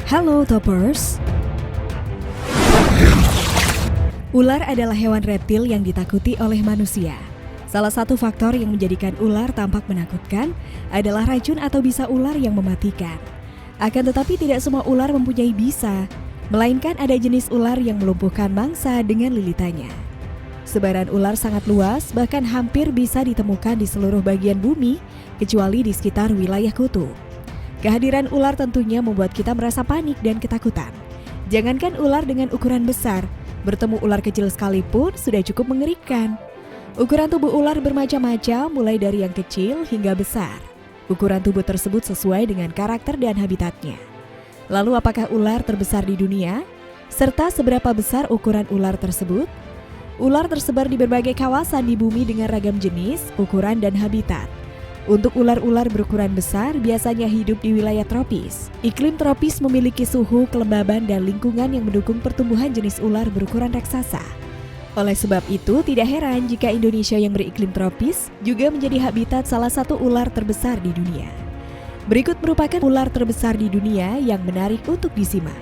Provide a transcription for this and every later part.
Halo Toppers. Ular adalah hewan reptil yang ditakuti oleh manusia. Salah satu faktor yang menjadikan ular tampak menakutkan adalah racun atau bisa ular yang mematikan. Akan tetapi tidak semua ular mempunyai bisa, melainkan ada jenis ular yang melumpuhkan mangsa dengan lilitannya. Sebaran ular sangat luas, bahkan hampir bisa ditemukan di seluruh bagian bumi, kecuali di sekitar wilayah kutub. Kehadiran ular tentunya membuat kita merasa panik dan ketakutan. Jangankan ular dengan ukuran besar, bertemu ular kecil sekalipun sudah cukup mengerikan. Ukuran tubuh ular bermacam-macam, mulai dari yang kecil hingga besar. Ukuran tubuh tersebut sesuai dengan karakter dan habitatnya. Lalu apakah ular terbesar di dunia? Serta seberapa besar ukuran ular tersebut? Ular tersebar di berbagai kawasan di bumi dengan ragam jenis, ukuran, dan habitat. Untuk ular-ular berukuran besar biasanya hidup di wilayah tropis. Iklim tropis memiliki suhu, kelembaban, dan lingkungan yang mendukung pertumbuhan jenis ular berukuran raksasa. Oleh sebab itu, tidak heran jika Indonesia yang beriklim tropis juga menjadi habitat salah satu ular terbesar di dunia. Berikut merupakan ular terbesar di dunia yang menarik untuk disimak.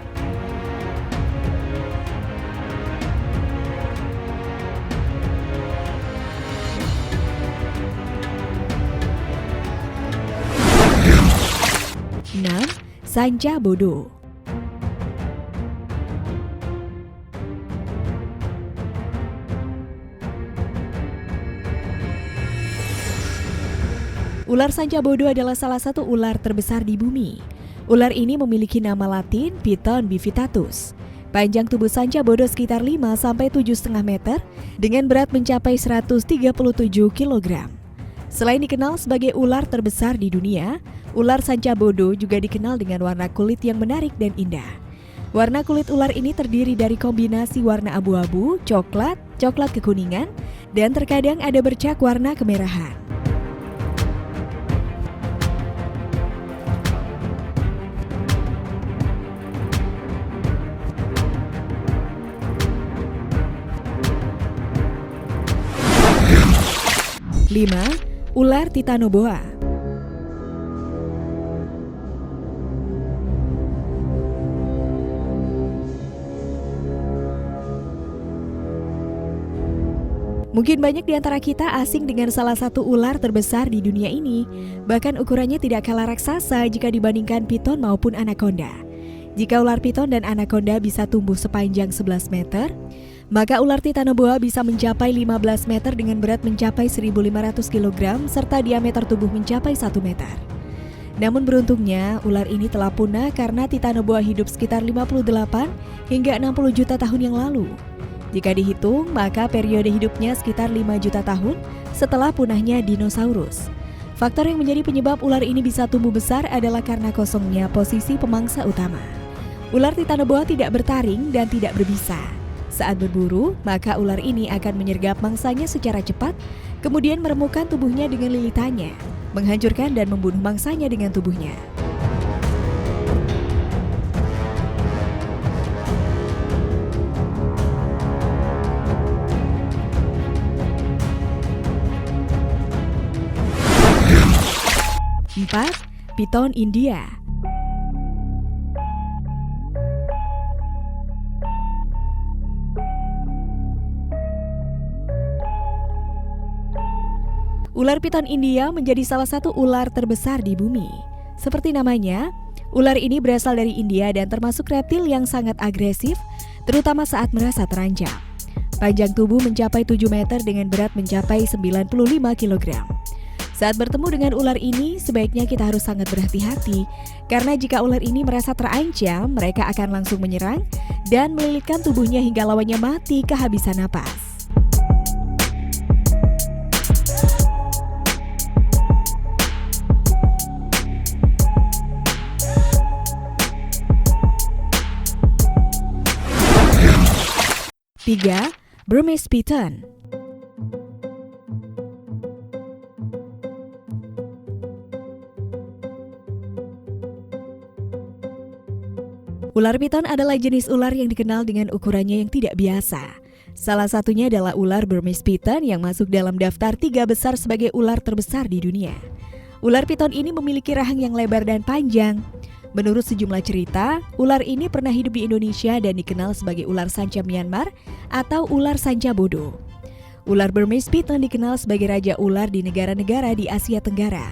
Sanca bodo. Ular sanca bodo adalah salah satu ular terbesar di bumi. Ular ini memiliki nama latin Piton bifitatus. Panjang tubuh sanca bodo sekitar 5-7,5 meter dengan berat mencapai 137 kg. Selain dikenal sebagai ular terbesar di dunia, ular sanca bodo juga dikenal dengan warna kulit yang menarik dan indah. Warna kulit ular ini terdiri dari kombinasi warna abu-abu, coklat, coklat kekuningan, dan terkadang ada bercak warna kemerahan. Ular titanoboa. Mungkin banyak di antara kita asing dengan salah satu ular terbesar di dunia ini. Bahkan ukurannya tidak kalah raksasa jika dibandingkan piton maupun anaconda. Jika ular piton dan anaconda bisa tumbuh sepanjang 11 meter, maka ular titanoboa bisa mencapai 15 meter dengan berat mencapai 1.500 kg serta diameter tubuh mencapai 1 meter. Namun beruntungnya, ular ini telah punah karena titanoboa hidup sekitar 58 hingga 60 juta tahun yang lalu. Jika dihitung, maka periode hidupnya sekitar 5 juta tahun setelah punahnya dinosaurus. Faktor yang menjadi penyebab ular ini bisa tumbuh besar adalah karena kosongnya posisi pemangsa utama. Ular titanoboa tidak bertaring dan tidak berbisa. Saat berburu, maka ular ini akan menyergap mangsanya secara cepat, kemudian meremukkan tubuhnya dengan lilitannya, menghancurkan dan membunuh mangsanya dengan tubuhnya. Piton India. Ular piton India menjadi salah satu ular terbesar di bumi. Seperti namanya, ular ini berasal dari India dan termasuk reptil yang sangat agresif, terutama saat merasa terancam. Panjang tubuh mencapai 7 meter dengan berat mencapai 95 kg. Saat bertemu dengan ular ini, sebaiknya kita harus sangat berhati-hati, karena jika ular ini merasa terancam, mereka akan langsung menyerang dan melilitkan tubuhnya hingga lawannya mati kehabisan napas. Burmese Piton. Ular piton adalah jenis ular yang dikenal dengan ukurannya yang tidak biasa. Salah satunya adalah ular Burmese Piton yang masuk dalam daftar 3 besar sebagai ular terbesar di dunia. Ular piton ini memiliki rahang yang lebar dan panjang. Menurut sejumlah cerita, ular ini pernah hidup di Indonesia dan dikenal sebagai ular sanca Myanmar atau ular sanca bodo. Ular Burmese Python dikenal sebagai raja ular di negara-negara di Asia Tenggara.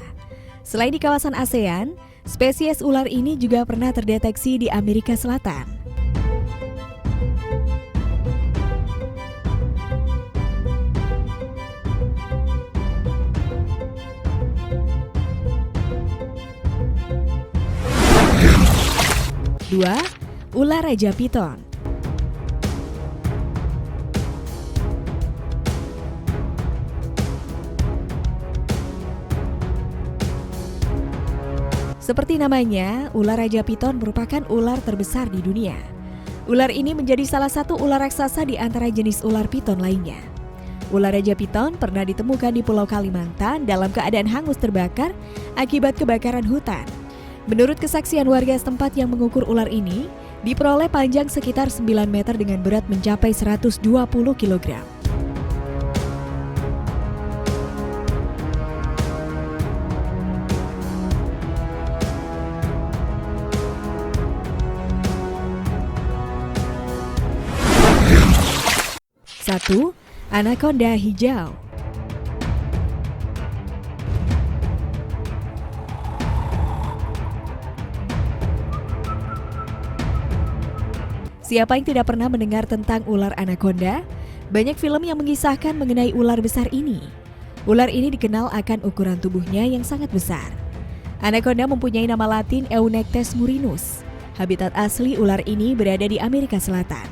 Selain di kawasan ASEAN, spesies ular ini juga pernah terdeteksi di Amerika Selatan. Dua, ular raja piton. Seperti namanya, ular raja piton merupakan ular terbesar di dunia. Ular ini menjadi salah satu ular raksasa di antara jenis ular piton lainnya. Ular raja piton pernah ditemukan di Pulau Kalimantan dalam keadaan hangus terbakar akibat kebakaran hutan. Menurut kesaksian warga setempat yang mengukur ular ini, diperoleh panjang sekitar 9 meter dengan berat mencapai 120 kg. Satu, anaconda hijau. Siapa yang tidak pernah mendengar tentang ular anaconda? Banyak film yang mengisahkan mengenai ular besar ini. Ular ini dikenal akan ukuran tubuhnya yang sangat besar. Anaconda mempunyai nama latin Eunectes murinus. Habitat asli ular ini berada di Amerika Selatan.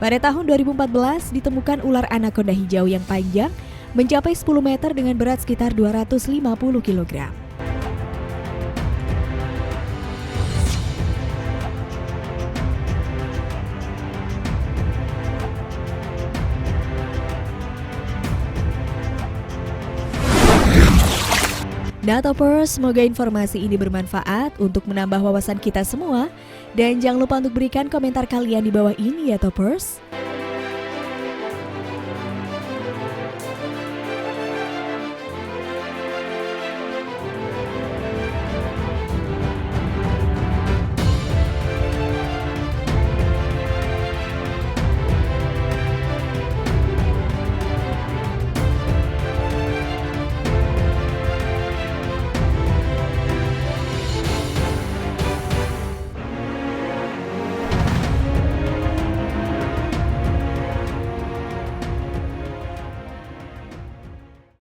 Pada tahun 2014 ditemukan ular anaconda hijau yang panjang mencapai 10 meter dengan berat sekitar 250 kg. Nah Toppers, semoga informasi ini bermanfaat untuk menambah wawasan kita semua. Dan jangan lupa untuk berikan komentar kalian di bawah ini ya Toppers.